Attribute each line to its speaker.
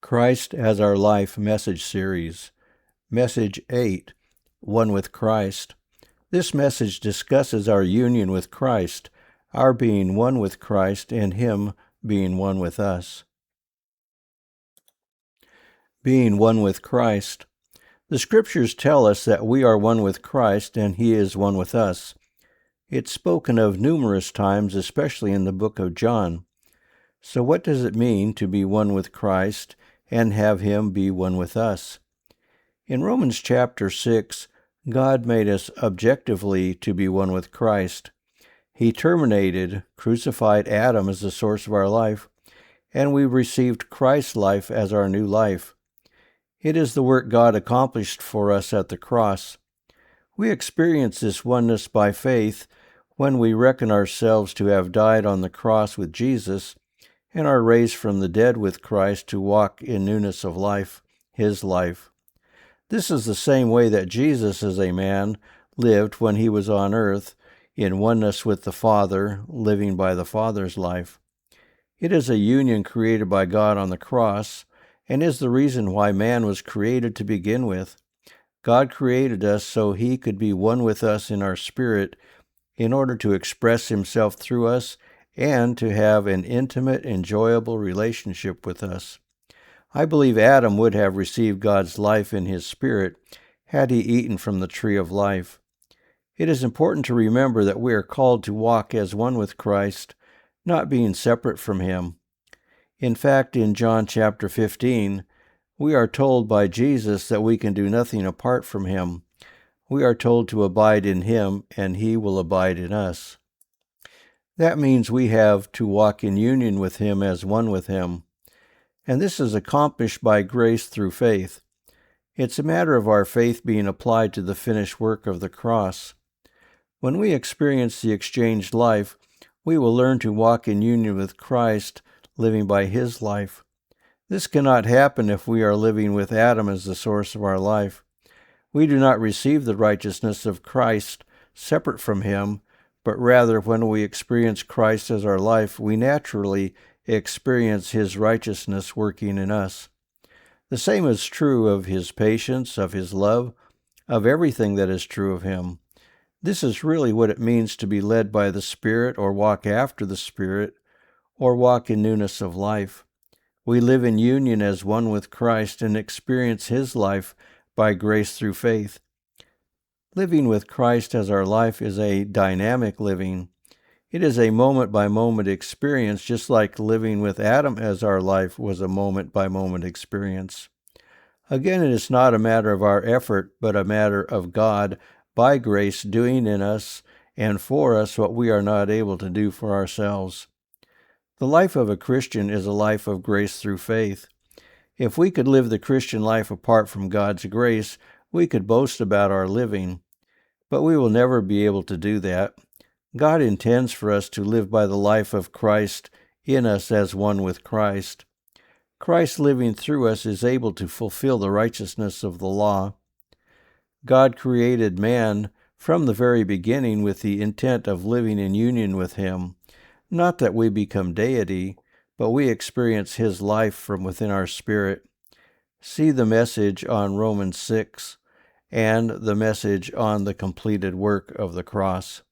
Speaker 1: Christ as Our Life message series. Message 8, One with Christ. This message discusses our union with Christ, our being one with Christ and Him being one with us. Being one with Christ. The Scriptures tell us that we are one with Christ and He is one with us. It's spoken of numerous times, especially in the book of John. So what does it mean to be one with Christ and have Him be one with us? In Romans chapter 6, God made us objectively to be one with Christ. He terminated, crucified Adam as the source of our life, and we received Christ's life as our new life. It is the work God accomplished for us at the cross. We experience this oneness by faith when we reckon ourselves to have died on the cross with Jesus and are raised from the dead with Christ to walk in newness of life, His life. This is the same way that Jesus as a man lived when He was on earth, in oneness with the Father, living by the Father's life. It is a union created by God on the cross, and is the reason why man was created to begin with. God created us so He could be one with us in our spirit in order to express Himself through us and to have an intimate, enjoyable relationship with us. I believe Adam would have received God's life in his spirit had he eaten from the tree of life. It is important to remember that we are called to walk as one with Christ, not being separate from Him. In fact, in John chapter 15, we are told by Jesus that we can do nothing apart from Him. We are told to abide in Him, and He will abide in us. That means we have to walk in union with Him as one with Him. And this is accomplished by grace through faith. It's a matter of our faith being applied to the finished work of the cross. When we experience the exchanged life, we will learn to walk in union with Christ, living by His life. This cannot happen if we are living with Adam as the source of our life. We do not receive the righteousness of Christ separate from Him, but rather when we experience Christ as our life, we naturally experience His righteousness working in us. The same is true of His patience, of His love, of everything that is true of Him. This is really what it means to be led by the Spirit, or walk after the Spirit, or walk in newness of life. We live in union as one with Christ and experience His life by grace through faith. Living with Christ as our life is a dynamic living. It is a moment-by-moment experience, just like living with Adam as our life was a moment-by-moment experience. Again, it is not a matter of our effort, but a matter of God, by grace, doing in us and for us what we are not able to do for ourselves. The life of a Christian is a life of grace through faith. If we could live the Christian life apart from God's grace, we could boast about our living. But we will never be able to do that. God intends for us to live by the life of Christ in us as one with Christ. Christ living through us is able to fulfill the righteousness of the law. God created man from the very beginning with the intent of living in union with Him. Not that we become deity, but we experience His life from within our spirit. See the message on Romans 6 and the message on the completed work of the cross.